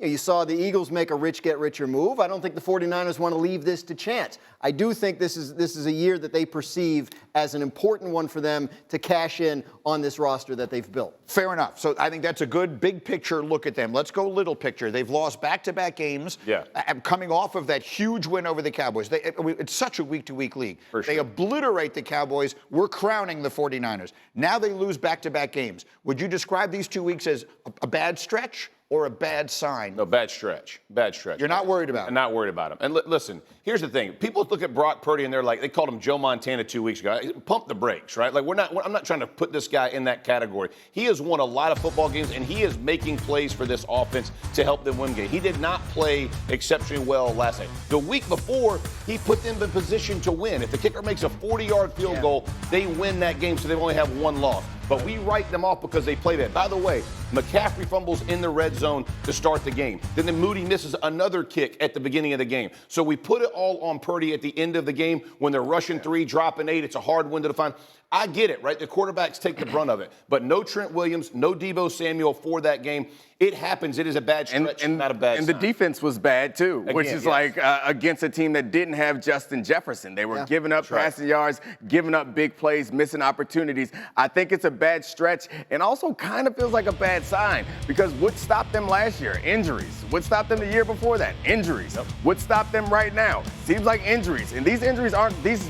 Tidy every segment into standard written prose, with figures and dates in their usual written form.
you saw the Eagles make a rich get richer move. I don't think the 49ers want to leave this to chance. I do think this is a year that they perceive as an important one for them to cash in on this roster that they've built. Fair enough. So I think that's a good big picture look at them. Let's go little picture. They've lost back-to-back games. Yeah. Coming off of that huge win over the Cowboys. It's such a week-to-week league. For sure. They obliterate the Cowboys. We're crowning the 49ers. Now they lose back-to-back games. Would you describe these 2 weeks as a bad stretch or a bad sign? No, bad stretch. Bad stretch. You're not worried about it? I'm not worried about him. And listen, here's the thing. People look at Brock Purdy and they're like, they called him Joe Montana 2 weeks ago. Pump the brakes, right? Like, I'm not trying to put this guy in that category. He has won a lot of football games, and he is making plays for this offense to help them win games. He did not play exceptionally well last night. The week before, he put them in position to win. If the kicker makes a 40-yard field goal, they win that game, so they only have one loss. But we write them off because they play that. By the way, McCaffrey fumbles in the red zone to start the game. Then Moody misses another kick at the beginning of the game. So we put it all on Purdy at the end of the game when they're rushing 3, dropping 8. It's a hard window to find. I get it, right? The quarterbacks take the brunt of it. But no Trent Williams, no Deebo Samuel for that game. It happens. It is a bad stretch, not a bad sign. And the defense was bad, too, Again, which is yes. like against a team that didn't have Justin Jefferson. They were giving up passing yards, giving up big plays, missing opportunities. I think it's a bad stretch and also kind of feels like a bad sign because what stopped them last year? Injuries. What stopped them the year before that? Injuries. What stopped them right now? Seems like injuries. And these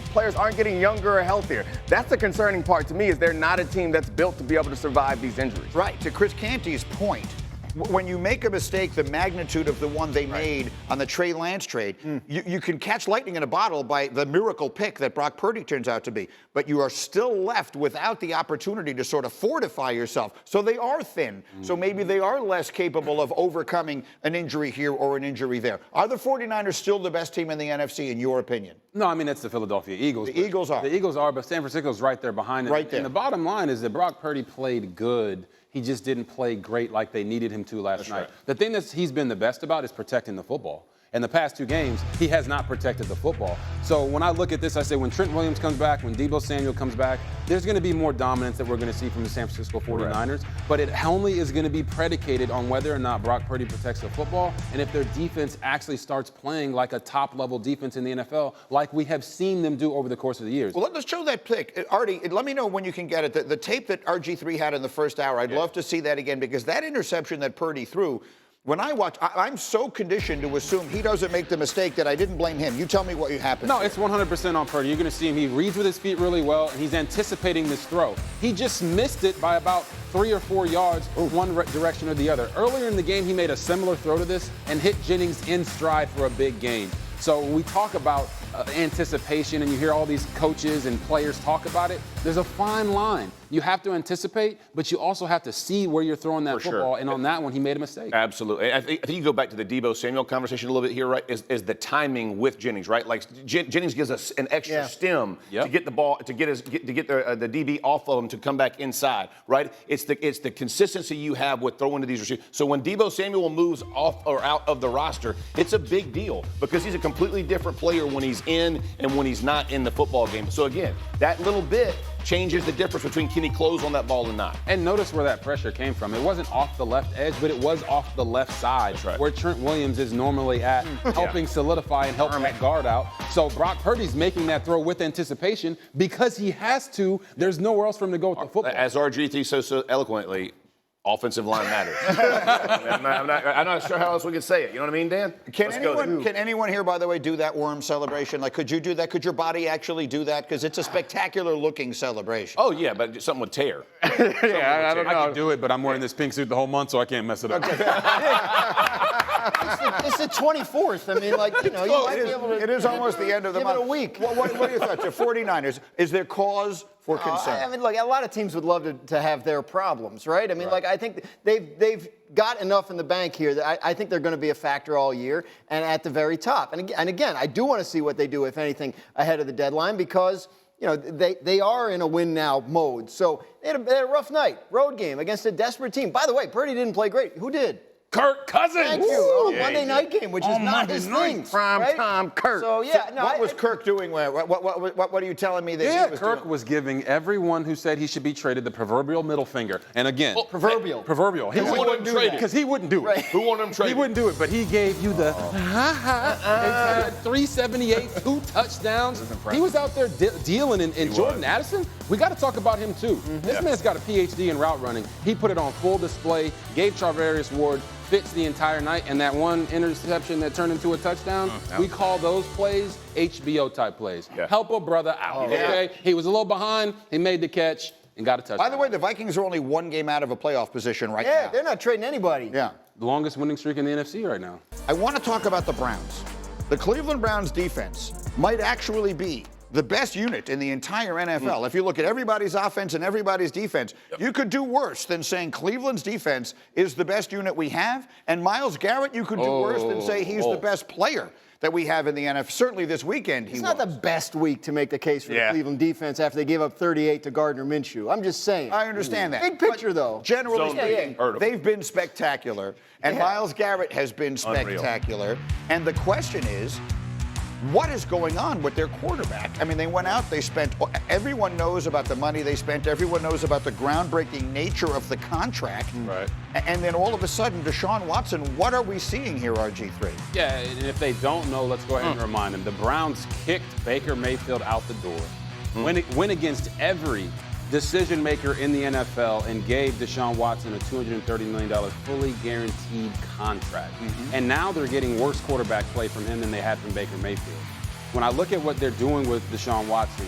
players aren't getting younger or healthier. That's the concerning part to me is they're not a team that's built to be able to survive these injuries. Right. To Chris Canty's point, when you make a mistake the magnitude of the one they made on the Trey Lance trade, you can catch lightning in a bottle by the miracle pick that Brock Purdy turns out to be. But you are still left without the opportunity to sort of fortify yourself. So they are thin. So maybe they are less capable of overcoming an injury here or an injury there. Are the 49ers still the best team in the NFC, in your opinion? No, I mean, it's the Philadelphia Eagles. The Eagles are. The Eagles are, but San Francisco's right there behind them. Right there. And the bottom line is that Brock Purdy played good. He just didn't play great like they needed him to last night. Right. The thing that he's been the best about is protecting the football. In the past 2 games, he has not protected the football. So when I look at this, I say when Trent Williams comes back, when Deebo Samuel comes back, there's going to be more dominance that we're going to see from the San Francisco 49ers. But it only is going to be predicated on whether or not Brock Purdy protects the football and if their defense actually starts playing like a top-level defense in the NFL, like we have seen them do over the course of the years. Well, let's show that pick. Artie, let me know when you can get it. The tape that RG3 had in the first hour, I'd love to see that again because that interception that Purdy threw, when I watch, I'm so conditioned to assume he doesn't make the mistake that I didn't blame him. You tell me what happened. No, it's 100% on Purdy. You're going to see him. He reads with his feet really well, and he's anticipating this throw. He just missed it by about 3 or 4 yards, one direction or the other. Earlier in the game, he made a similar throw to this and hit Jennings in stride for a big gain. So when we talk about anticipation and you hear all these coaches and players talk about it, there's a fine line. You have to anticipate, but you also have to see where you're throwing that football. And on that one, he made a mistake. Absolutely. I think you go back to the Deebo Samuel conversation a little bit here, right? Is the timing with Jennings, right? Like Jennings gives us an extra stem to get the ball, to get the DB off of him to come back inside, right? It's the consistency you have with throwing to these receivers. So when Deebo Samuel moves off or out of the roster, it's a big deal because he's a completely different player when he's in and when he's not in the football game. So again, that little bit changes the difference between can he close on that ball and not. And notice where that pressure came from. It wasn't off the left edge, but it was off the left side, where Trent Williams is normally at, helping solidify and help that guard out. So Brock Purdy's making that throw with anticipation because he has to. There's nowhere else for him to go with the football. As RG3 so eloquently, offensive line matters. I'm not sure how else we could say it. You know what I mean, Dan? Can anyone here, by the way, do that worm celebration? Like, could you do that? Could your body actually do that? Because it's a spectacular-looking celebration. Oh, yeah, but something would tear. I don't know. I can do it, but I'm wearing this pink suit the whole month, so I can't mess it up. It's the 24th. I mean, like, you might be able to. It is almost the end of the month. Give it a week. What are your thoughts? The 49ers, is there cause for concern? I mean, look, a lot of teams would love to have their problems, right? I mean, like, I think they've got enough in the bank here that I think they're going to be a factor all year and at the very top. And again, I do want to see what they do, if anything, ahead of the deadline because they are in a win-now mode. So they had a rough night, road game against a desperate team. By the way, Purdy didn't play great. Who did? Kirk Cousins. Thank you. Monday night game, which is not his thing. Prime time Kirk. So, yeah. No, What was Kirk doing? What are you telling me that he was Kirk doing? was giving everyone who said he should be traded the proverbial middle finger. And again, proverbial. Proverbial. Who wanted him traded? Because he wouldn't do it. Right. Who wanted him traded? He wouldn't do it, but he gave you the 378, 2 touchdowns. He was out there dealing in Jordan Addison. We got to talk about him too. This man's got a PhD in route running. He put it on full display, gave Charvarius Ward fits the entire night, and that one interception that turned into a touchdown, we call those plays HBO type plays. Yeah. Help a brother out. Okay? He was a little behind, he made the catch and got a touchdown. By the way, the Vikings are only one game out of a playoff position right Yeah, now. they're not trading anybody. Yeah. The longest winning streak in the NFC right now. I want to talk about the Browns. The Cleveland Browns defense might actually be the best unit in the entire NFL. If you look at everybody's offense and everybody's defense, you could do worse than saying Cleveland's defense is the best unit we have. And Myles Garrett, you could do worse than say he's the best player that we have in the NFL. Certainly this weekend he It's was. not the best week to make the case for the Cleveland defense after they gave up 38 to Gardner Minshew. I'm just saying. I understand that. Big picture, though. Generally Zone speaking, reading. they've been spectacular. And Myles Garrett has been spectacular. And the question is, what is going on with their quarterback? I mean, they went out, they spent, everyone knows about the money they spent, everyone knows about the groundbreaking nature of the contract. Right. And then all of a sudden, Deshaun Watson, what are we seeing here, RG3? Yeah, and if they don't know, let's go ahead and remind them. The Browns kicked Baker Mayfield out the door, went against every decision maker in the NFL and gave Deshaun Watson a $230 million fully guaranteed contract. And now they're getting worse quarterback play from him than they had from Baker Mayfield. When I look at what they're doing with Deshaun Watson,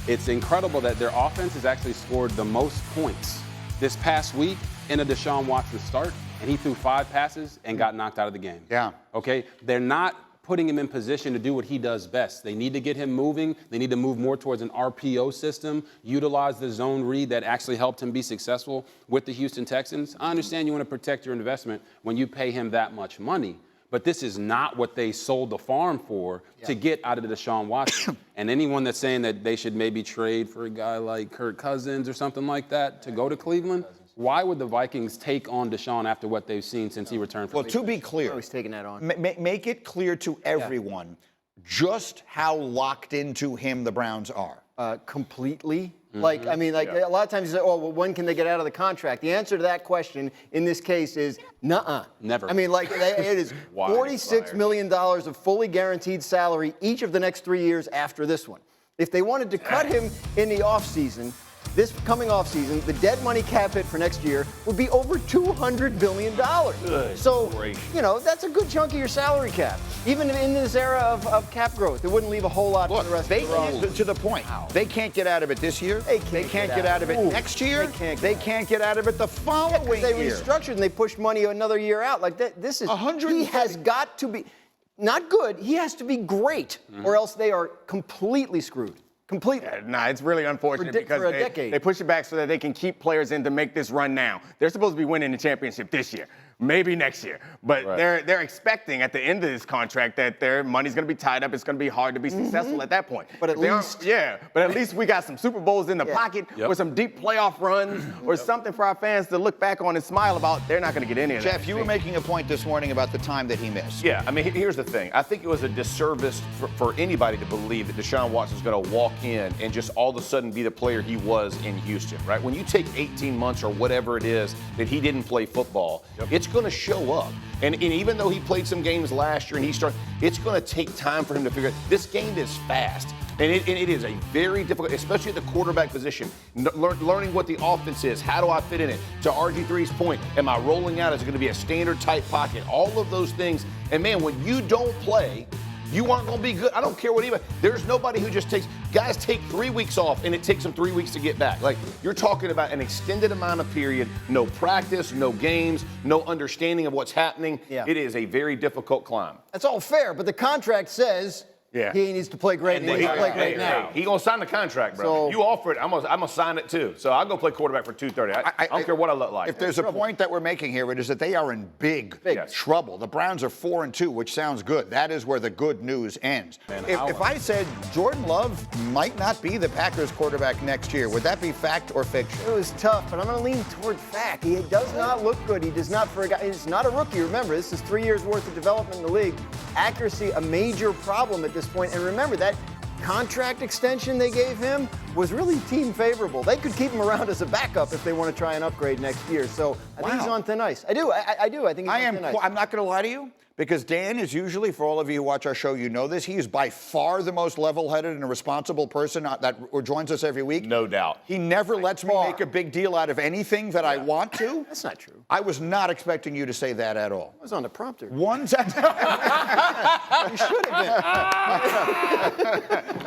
it's incredible that their offense has actually scored the most points this past week in a Deshaun Watson start, and he threw 5 passes and got knocked out of the game. Yeah. Okay? They're not putting him in position to do what he does best. They need to get him moving. They need to move more towards an RPO system, utilize the zone read that actually helped him be successful with the Houston Texans. I understand you want to protect your investment when you pay him that much money, but this is not what they sold the farm for to get out of Deshaun Watson. And anyone that's saying that they should maybe trade for a guy like Kirk Cousins or something like that to go to Cleveland, why would the Vikings take on Deshaun after what they've seen since he returned from Well, to be clear, He's taking that on. make it clear to everyone just how locked into him the Browns are. Completely. Like, I mean, a lot of times you say, oh, well, when can they get out of the contract? The answer to that question in this case is nuh-uh. Never. I mean, like, it is $46 million of fully guaranteed salary each of the next 3 years after this one. If they wanted to cut him in the offseason, this coming offseason, the dead money cap hit for next year would be over $200 billion. So, you know, that's a good chunk of your salary cap. Even in this era of cap growth, it wouldn't leave a whole lot for the rest of the roster. To the point, they can't get out of it this year. They can't get out of it next year. They can't get out of it the following They year. restructured and they pushed money another year out. Like that, this is 130. He has got to be not good. He has to be great, or else they are completely screwed. Completely. Nah, it's really unfortunate because for a decade. they push it back so that they can keep players in to make this run now. They're supposed to be winning the championship this year, maybe next year. But they're expecting at the end of this contract that their money's going to be tied up. It's going to be hard to be successful at that point. But at least, but at least we got some Super Bowls in the pocket or some deep playoff runs or something for our fans to look back on and smile about. They're not going to get any of that. Jeff, you were making a point this morning about the time that he missed. Yeah, I mean, here's the thing. I think it was a disservice for anybody to believe that Deshaun Watson's going to walk in and just all of a sudden be the player he was in Houston, right? When you take 18 months or whatever it is that he didn't play football, it's going to show up. And even though he played some games last year and it's going to take time for him to figure out. This game is fast. And it is a very difficult, especially at the quarterback position, learning what the offense is. How do I fit in it? To RG3's point, am I rolling out? Is it going to be a standard tight pocket? All of those things. And man, when you don't play, you aren't going to be good. I don't care what anybody. There's nobody who just guys take 3 weeks off and it takes them 3 weeks to get back. Like, you're talking about an extended amount of period, no practice, no games, no understanding of what's happening. Yeah. It is a very difficult climb. that's all fair, but the contract says Yeah. He needs to play great, and he needs to play great now. He gonna sign the contract, bro. So- If you offer it, I'm gonna sign it too. So I'll go play quarterback for $230. I don't care what I look like. If there's a point that we're making here, it is that they are in big Yes. trouble. The Browns are 4-2, which sounds good. That is where the good news ends. If I said Jordan Love might not be the Packers quarterback next year, would that be fact or fiction? It was tough, but I'm going to lean toward fact. He does not look good. He does not, for a guy, he's not a rookie. Remember, this is 3 years worth of development in the league. Accuracy, a major problem at this point. And remember, that contract extension they gave him was really team favorable. They could keep him around as a backup if they want to try and upgrade next year. So I think he's on thin ice. I do. I do. I think he's on thin ice. I'm not going to lie to you, because Dan is usually, for all of you who watch our show, you know this, he is by far the most level-headed and a responsible person that joins us every week. No doubt. He never lets me make a big deal out of anything that I want to. That's not true. I was not expecting you to say that at all. I was on the prompter. One You should have been.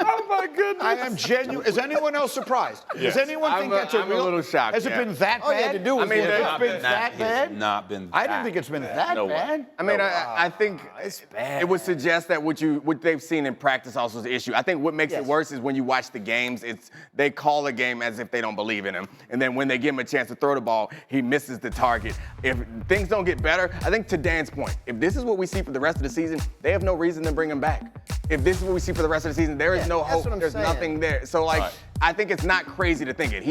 Oh my goodness. I am genuine. Is anyone else surprised? Yes. Does anyone think that's I'm a little shocked, Has it yeah. been that All you had bad? to do was I mean, look it's up. been that bad? Not been. I didn't think it's been that No way. bad. I mean, I think it would suggest that what they've seen in practice also is the issue. I think what makes it worse is when you watch the games, they call a game as if they don't believe in him. And then when they give him a chance to throw the ball, he misses the target. If things don't get better, I think to Dan's point, if this is what we see for the rest of the season, they have no reason to bring him back. If this is what we see for the rest of the season, there is no that's hope. what I'm There's saying. nothing there. So, like, Right. I think it's not crazy to think it.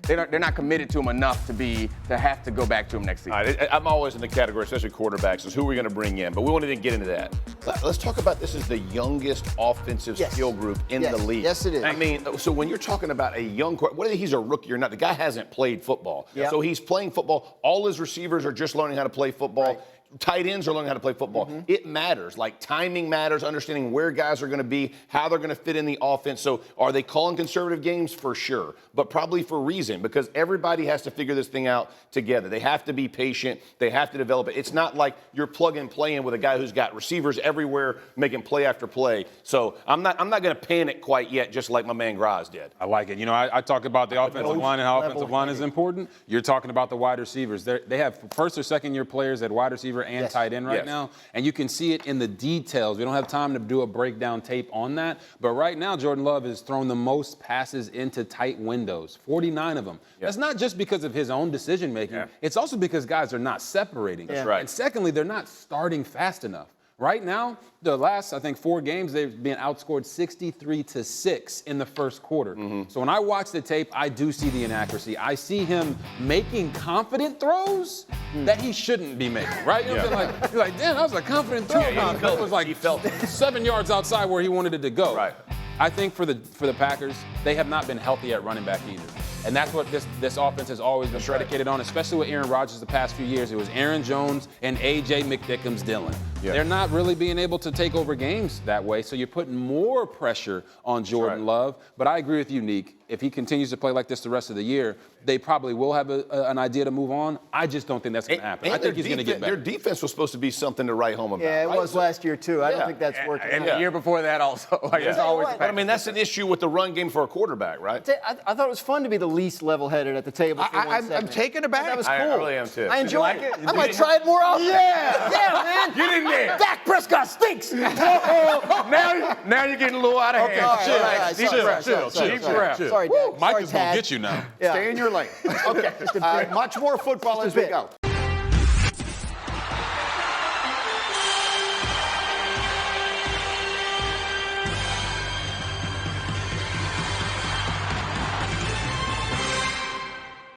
They're not committed to him enough to have to go back to him next season. All right, I'm always in the category, especially quarterbacks, is who we're going to bring in. But we won't even get into that. Let's talk about this as the youngest offensive skill group in the league. Yes, it is. I mean, so when you're talking about a young quarterback, whether he's a rookie or not, the guy hasn't played football. Yep. So he's playing football. All his receivers are just learning how to play football. Right. Tight ends are learning how to play football. It matters. Like, timing matters, understanding where guys are going to be, how they're going to fit in the offense. So are they calling conservative games? For sure. But probably for a reason, because everybody has to figure this thing out together. They have to be patient. They have to develop it. It's not like you're plug and playing with a guy who's got receivers everywhere making play after play. So I'm not going to panic quite yet, just like my man Graz did. I like it. You know, I talk about the offensive line and how offensive line is important. You're talking about the wide receivers. They have first or second year players at wide receiver and tight end right now, and you can see it in the details. We don't have time to do a breakdown tape on that, but right now Jordan Love has thrown the most passes into tight windows, 49 of them. That's not just because of his own decision making. It's also because guys are not separating. That's right. And secondly, they're not starting fast enough. Right now, the last, I think, 4 games, they've been outscored 63-6 in the first quarter. So when I watch the tape, I do see the inaccuracy. I see him making confident throws that he shouldn't be making, right? You know what I'm saying? You're like, damn, that was a confident throw. It was like 7 yards outside where he wanted it to go. Right. I think for the Packers, they have not been healthy at running back either. And that's what this offense has always been predicated on, especially with Aaron Rodgers the past few years. It was Aaron Jones and A.J. McDickens Dillon. Yeah. They're not really being able to take over games that way, so you're putting more pressure on Jordan Love. But I agree with you, Neek. If he continues to play like this the rest of the year, they probably will have an idea to move on. I just don't think that's going to happen. I think he's going to get better. Their defense was supposed to be something to write home about. Yeah, it right? was last year, too. I don't think that's working And out. the year before that also. Like, it's always. What? But I mean, that's an issue with the run game for a quarterback, right? I thought it was fun to be the least level-headed at the table for one I'm segment. taken aback. That was cool. I really am, too. I enjoy like it. it? I might try it more often. Yeah. Yeah, man. Get in there. Dak Prescott stinks. Now you're getting a little out of hand. All right, Deep sorry, breath. sorry, Deep breath. Sorry, Dak. Mike Sorry, is going Tad. to get you now. Yeah. Stay in your lane. Okay. Much more football as we go.